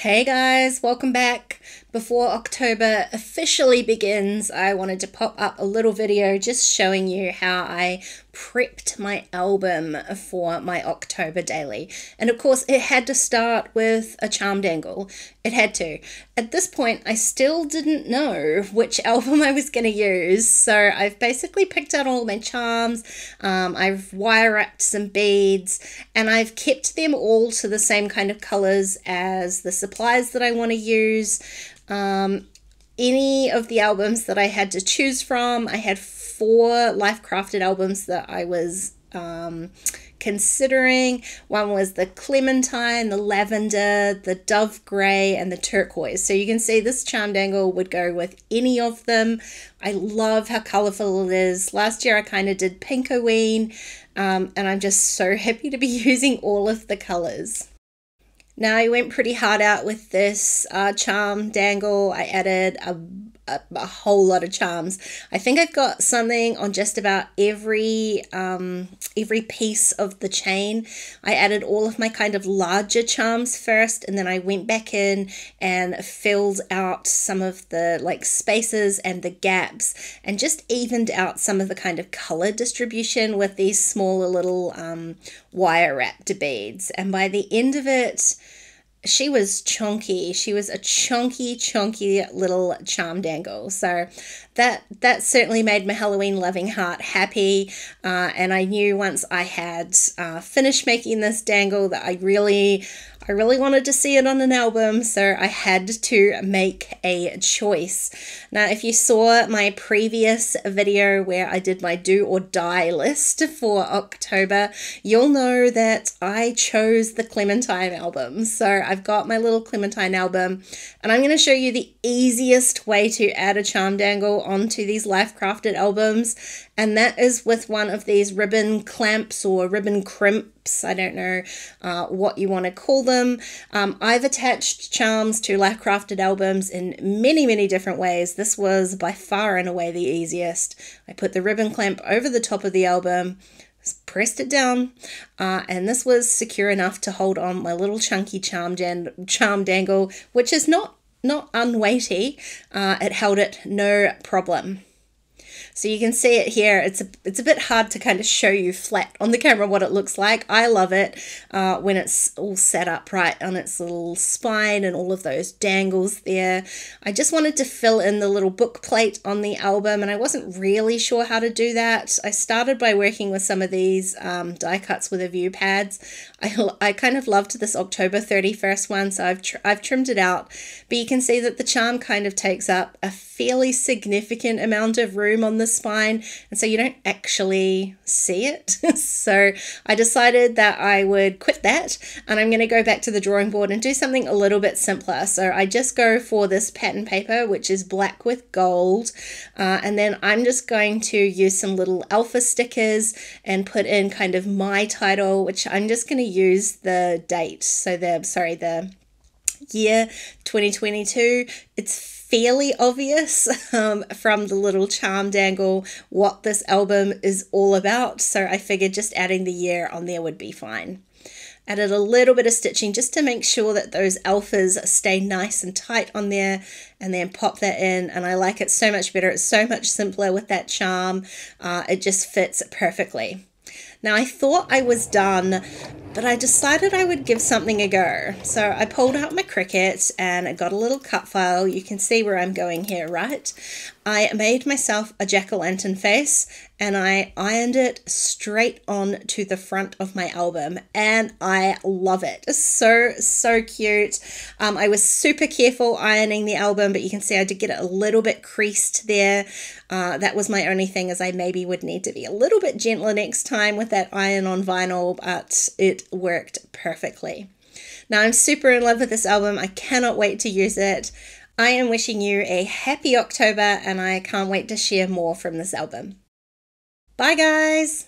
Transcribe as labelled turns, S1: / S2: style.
S1: Hey guys, welcome back. Before October officially begins, I wanted to pop up a little video just showing you how I prepped my album for my October daily. And of course, it had to start with a charm dangle. It had to. At this point, I still didn't know which album I was going to use, so I've basically picked out all my charms, I've wire wrapped some beads, and I've kept them all to the same kind of colors as the supplies that I want to use. Any of the albums that I had to choose from, I had 4 Life Crafted albums that I was considering. One was the clementine, the lavender, the dove grey, and the turquoise. So you can see this charm dangle would go with any of them. I love how colourful it is. Last year I kind of did Pinkoween, and I'm just so happy to be using all of the colours. Now I went pretty hard out with this charm dangle. I added a whole lot of charms. I think I've got something on just about every piece of the chain. I added all of my kind of larger charms first, and then I went back in and filled out some of the like spaces and the gaps and just evened out some of the kind of color distribution with these smaller little wire wrapped beads. And by the end of it, she was chunky. She was a chunky little charm dangle. So that certainly made my Halloween loving heart happy. And I knew once I had finished making this dangle that I really wanted to see it on an album, so I had to make a choice. Now, if you saw my previous video where I did my do or die list for October, you'll know that I chose the clementine album. So I've got my little clementine album, and I'm going to show you the easiest way to add a charm dangle onto these Life Crafted albums, and that is with one of these ribbon clamps or ribbon crimps. I don't know what you want to call them. I've attached charms to Life Crafted albums in many different ways. This was by far and away the easiest. I put the ribbon clamp over the top of the album, pressed it down, and this was secure enough to hold on my little chunky charm dangle, which is not unweighty. It held it no problem. So you can see it here. It's a bit hard to kind of show you flat on the camera what it looks like. I love it when it's all set up right on its little spine and all of those dangles there. I just wanted to fill in the little book plate on the album, and I wasn't really sure how to do that. I started by working with some of these die cuts with a view pads. I kind of loved this October 31st one, so I've trimmed it out. But you can see that the charm kind of takes up a fairly significant amount of room on the spine, and so you don't actually see it. So I decided that I would quit that, and I'm going to go back to the drawing board and do something a little bit simpler. So I just go for this pattern paper, which is black with gold, and then I'm just going to use some little alpha stickers and put in kind of my title, which I'm just going to use the date, so the year 2022. It's fairly obvious from the little charm dangle what this album is all about, so I figured just adding the year on there would be fine. Added a little bit of stitching just to make sure that those alphas stay nice and tight on there, and then pop that in, and I like it so much better. It's so much simpler with that charm. It just fits perfectly. Now I thought I was done, but I decided I would give something a go. So I pulled out my Cricut and I got a little cut file. You can see where I'm going here, right? I made myself a jack-o'-lantern face, and I ironed it straight on to the front of my album, and I love it. It's so cute. I was super careful ironing the album, but you can see I did get it a little bit creased there. That was my only thing, is I maybe would need to be a little bit gentler next time with that iron on vinyl, but it worked perfectly. Now I'm super in love with this album. I cannot wait to use it. I am wishing you a happy October, and I can't wait to share more from this album. Bye guys!